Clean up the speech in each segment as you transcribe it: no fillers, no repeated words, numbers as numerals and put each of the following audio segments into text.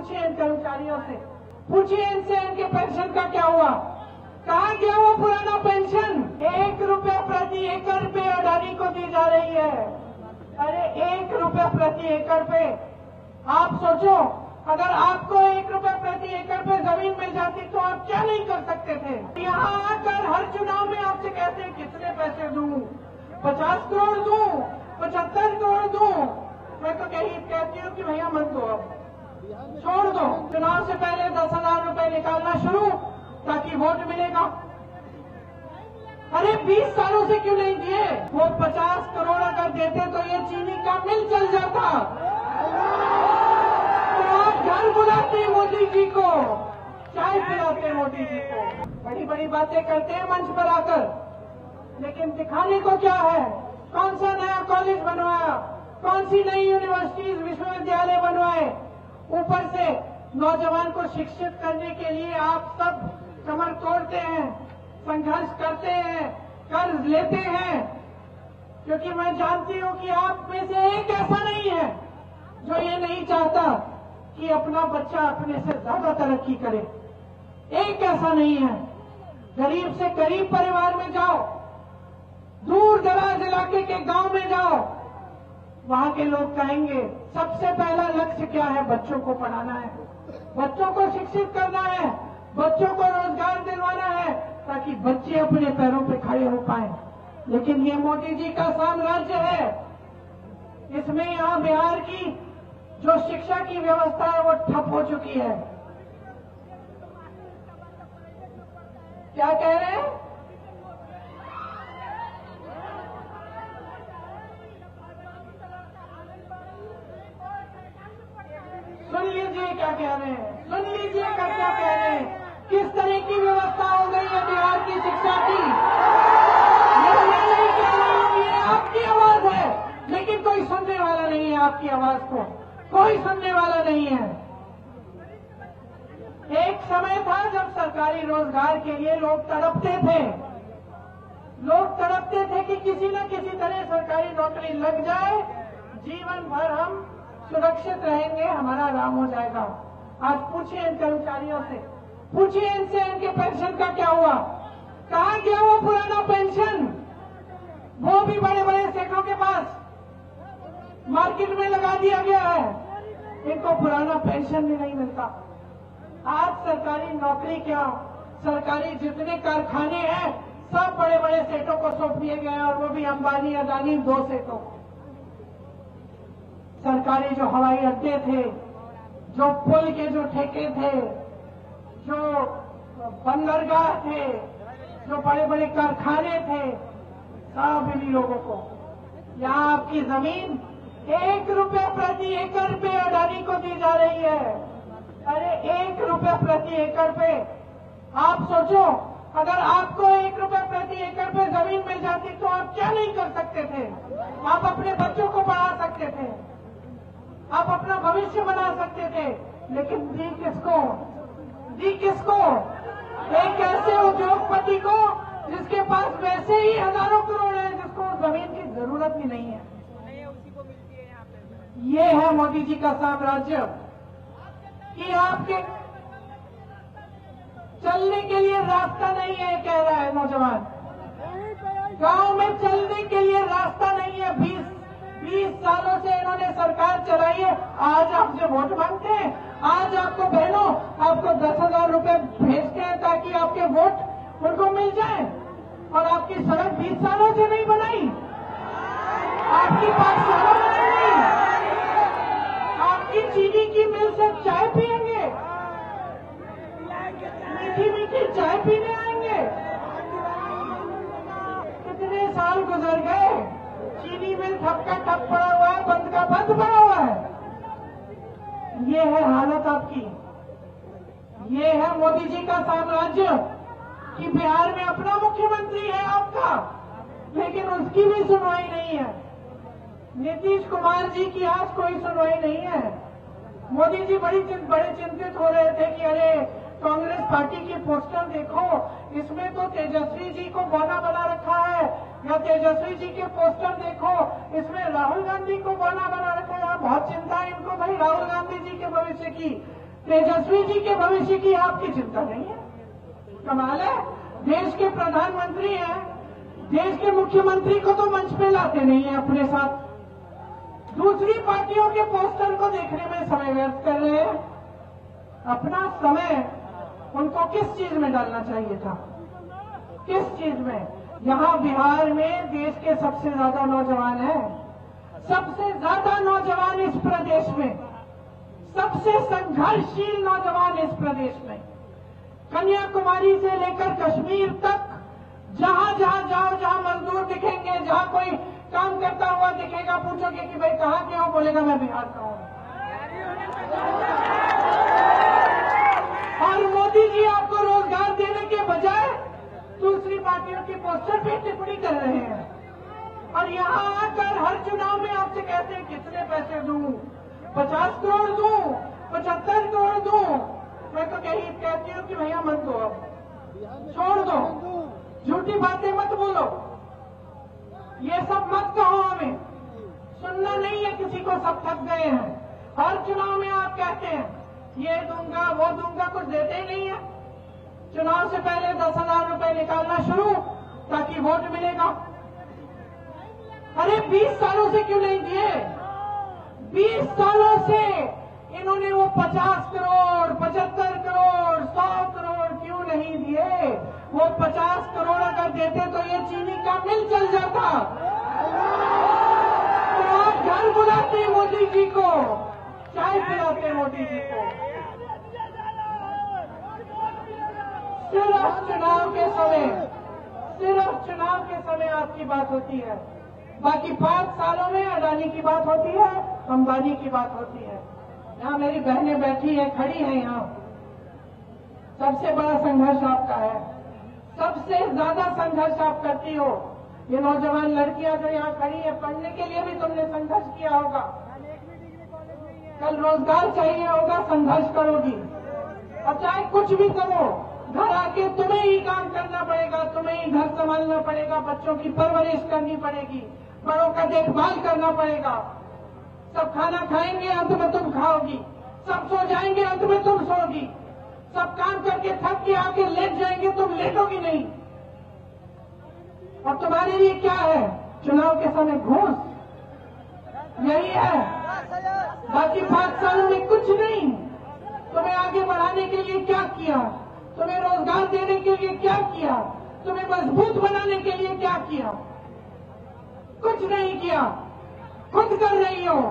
पूछिए इन कर्मचारियों से, पूछिए इनसे इनके पेंशन का क्या हुआ, कहाँ गया वो पुराना पेंशन। 1 रुपया प्रति एकड़ पे अडानी को दी जा रही है। अरे 1 रुपया प्रति एकड़ पे, आप सोचो अगर आपको 1 रुपया प्रति एकड़ पे जमीन मिल जाती तो आप क्या नहीं कर सकते थे। यहाँ आकर हर चुनाव में आपसे कहते हैं कितने पैसे दूं, 50 करोड़ दूं, 75 करोड़ दूं। मैं तो कहती हूँ कि भैया मत दो, अब छोड़ दो। चुनाव से पहले 10,000 रुपए निकालना शुरू, ताकि वोट मिलेगा। अरे 20 सालों से क्यों नहीं दिए? वो 50 करोड़ अगर देते तो ये चीनी का मिल चल जाता। तो आप घर बुलाते मोदी जी को, चाय पिलाते मोदी जी को, बड़ी बड़ी बातें करते हैं मंच पर आकर, लेकिन दिखाने को क्या है? कौन सा नया कॉलेज बनवाया, कौन सी नई यूनिवर्सिटीज विश्वविद्यालय बनवाए। ऊपर से नौजवान को शिक्षित करने के लिए आप सब कमर तोड़ते हैं, संघर्ष करते हैं, कर्ज लेते हैं, क्योंकि मैं जानती हूं कि आप में से एक ऐसा नहीं है जो ये नहीं चाहता कि अपना बच्चा अपने से ज्यादा तरक्की करे। एक ऐसा नहीं है। गरीब से गरीब परिवार में जाओ, दूर दराज इलाके के गांव में जाओ, वहां के लोग कहेंगे सबसे पहला लक्ष्य क्या है? बच्चों को पढ़ाना है, बच्चों को शिक्षित करना है, बच्चों को रोजगार दिलवाना है, ताकि बच्चे अपने पैरों पे खड़े हो पाए। लेकिन ये मोदी जी का साम्राज्य है, इसमें यहां बिहार की जो शिक्षा की व्यवस्था है वो ठप हो चुकी है। क्या कह रहे हैं? सुन लीजिए क्या कह रहे हैं, सुन लीजिए क्या कह रहे हैं। किस तरह की व्यवस्था हो गई है बिहार की शिक्षा की। मैं नहीं कह रहा हूं, ये आपकी आवाज है, लेकिन कोई सुनने वाला नहीं है। आपकी आवाज को कोई सुनने वाला नहीं है। एक समय था जब सरकारी रोजगार के लिए लोग तड़पते थे, लोग तड़पते थे कि किसी न किसी तरह सरकारी नौकरी लग जाए, जीवन भर हम सुरक्षित रहेंगे, हमारा आराम हो जाएगा। आज पूछिए इन कर्मचारियों से, पूछिए इनसे इनके पेंशन का क्या हुआ, कहाँ गया वो पुराना पेंशन। वो भी बड़े बड़े सेठों के पास मार्केट में लगा दिया गया है, इनको पुराना पेंशन भी नहीं मिलता। आज सरकारी नौकरी क्या, सरकारी जितने कारखाने हैं सब बड़े बड़े सेठों को सौंप दिए गए हैं, और वो भी अंबानी अदानी 2 सेठों को। सरकारी जो हवाई अड्डे थे, जो पुल के जो ठेके थे, जो बंदरगाह थे, जो बड़े बड़े कारखाने थे, सब इन्हीं लोगों को। यहाँ आपकी जमीन 1 रुपया प्रति एकड़ पे अडानी को दी जा रही है। अरे 1 रुपया प्रति एकड़ पे, आप सोचो अगर आपको 1 रुपया प्रति एकड़ पे जमीन मिल जाती तो आप क्या नहीं कर सकते थे। आप अपने बच्चों को पढ़ा सकते थे, आप अपना भविष्य बना सकते थे, लेकिन दी किसको? दी किसको? एक ऐसे उद्योगपति को जिसके पास वैसे ही हजारों करोड़ है, जिसको जमीन की जरूरत भी नहीं है। ये है मोदी जी का साम्राज्य कि आपके चलने के लिए रास्ता नहीं है, कह रहा है नौजवान। गांव में चलने के लिए रास्ता नहीं है। 20 सालों से इन्होंने सरकार चलाई है, आज आपसे वोट मांगते हैं। आज आपको बहनों आपको 10,000 रुपए भेजते हैं ताकि आपके वोट उनको मिल जाए, और आपकी सड़क 20 सालों से नहीं बनाई, आपकी पाठशाला बनाई नहीं, आपकी चीनी की मिल से चाय पिएंगे, मीठी मीठी चाय पीने आएंगे। कितने साल गुजर गए, चीनी मिल ठप का ठप पड़ा हुआ है, बंद का बंद पड़ा हुआ है। ये है हालत आपकी। ये है मोदी जी का साम्राज्य कि बिहार में अपना मुख्यमंत्री है आपका, लेकिन उसकी भी सुनवाई नहीं है। नीतीश कुमार जी की आज कोई सुनवाई नहीं है। मोदी जी बड़े चिंतित हो रहे थे कि अरे कांग्रेस पार्टी के पोस्टर देखो, इसमें तो तेजस्वी जी को बौना बना रखा है, या तेजस्वी जी के पोस्टर देखो, इसमें राहुल गांधी को बौना बना रखा है। बहुत चिंता है इनको भाई राहुल गांधी जी के भविष्य की। तेजस्वी जी के भविष्य की आपकी चिंता नहीं है। कमाल है, देश के प्रधानमंत्री हैं, देश के मुख्यमंत्री को तो मंच पे लाते नहीं है अपने साथ, दूसरी पार्टियों के पोस्टर को देखने में समय व्यर्थ कर रहे हैं। अपना समय उनको किस चीज में डालना चाहिए था, किस चीज में? यहाँ बिहार में देश के सबसे ज्यादा नौजवान हैं, सबसे ज्यादा नौजवान इस प्रदेश में, सबसे संघर्षशील नौजवान इस प्रदेश में। कन्याकुमारी से लेकर कश्मीर तक जहां जहां जाओ, जहां मजदूर दिखेंगे, जहां कोई काम करता हुआ दिखेगा, पूछोगे कि भाई कहां के हो, बोलेगा मैं बिहार का हूं। और मोदी जी आपको रोजगार देने के बजाय दूसरी पार्टियों की पोस्टर पे टिप्पणी कर रहे हैं। और यहाँ आकर हर चुनाव में आपसे कहते हैं कितने पैसे दूं, 50 करोड़ दूं, 75 करोड़ दूं। मैं तो कहती हूँ कि भैया मत दो, अब छोड़ दो, झूठी बातें मत बोलो, ये सब मत कहो, हमें सुनना नहीं है किसी को, सब थक गए हैं। हर चुनाव में आप कहते हैं ये दूंगा वो दूंगा, कुछ देते ही नहीं है। चुनाव से पहले 10,000 रुपए निकालना शुरू ताकि वोट मिलेगा। अरे 20 सालों से क्यों नहीं दिए? 20 सालों से इन्होंने वो 50 करोड़, 75 करोड़, 100 करोड़ क्यों नहीं दिए? वो 50 करोड़ अगर देते तो ये चीनी का मिल चल जाता। तो आप घर बुलाते मोदी जी को, चाय पिलाते मोदी जी को। सिर्फ चुनाव के समय, सिर्फ चुनाव के समय आपकी बात होती है, बाकी 5 सालों में अडानी की बात होती है, अंबानी की बात होती है। यहाँ मेरी बहनें बैठी है, खड़ी है, यहाँ सबसे बड़ा संघर्ष आपका है, सबसे ज्यादा संघर्ष आप करती हो। ये नौजवान लड़कियां जो यहाँ खड़ी है, पढ़ने के लिए भी तुमने संघर्ष किया होगा, कल रोजगार चाहिए होगा, संघर्ष करोगी। और चाहे कुछ भी करो, घर आके तुम्हें ही काम करना पड़ेगा, तुम्हें ही घर संभालना पड़ेगा, बच्चों की परवरिश करनी पड़ेगी, बड़ों का देखभाल करना पड़ेगा। सब खाना खाएंगे, अंत में तुम खाओगी, सब सो जाएंगे, अंत में तुम सोगी, सब काम करके थक के आके लेट जाएंगे, तुम लेटोगी नहीं। और तुम्हारे लिए क्या है? चुनाव के समय घूस, यही है। बाकी 5 सालों में कुछ नहीं। तुम्हें आगे बढ़ाने के लिए क्या किया? तुम्हें रोजगार देने के लिए क्या किया? तुम्हें मजबूत बनाने के लिए क्या किया? कुछ नहीं किया। खुद कर रही हो,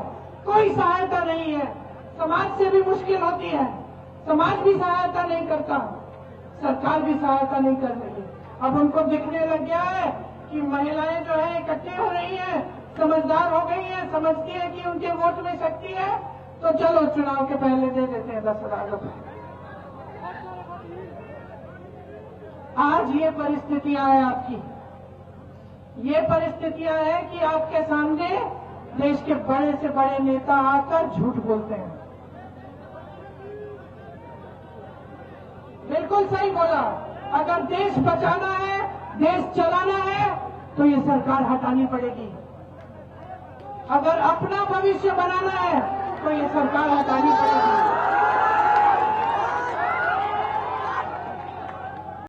कोई सहायता नहीं है। समाज से भी मुश्किल होती है, समाज भी सहायता नहीं करता, सरकार भी सहायता नहीं कर रही। अब उनको दिखने लग गया है कि महिलाएं जो है इकट्ठी हो रही हैं, समझदार हो गई हैं, समझती है कि उनके वोट में शक्ति है, तो चलो चुनाव के पहले दे देते हैं 10,000 रुपए। आज ये परिस्थितियां हैं आपकी, ये परिस्थितियां हैं कि आपके सामने देश के बड़े से बड़े नेता आकर झूठ बोलते हैं। बिल्कुल सही बोला, अगर देश बचाना है, देश चलाना है, तो ये सरकार हटानी पड़ेगी। अगर अपना भविष्य बनाना है, तो ये सरकार हटानी पड़ेगी।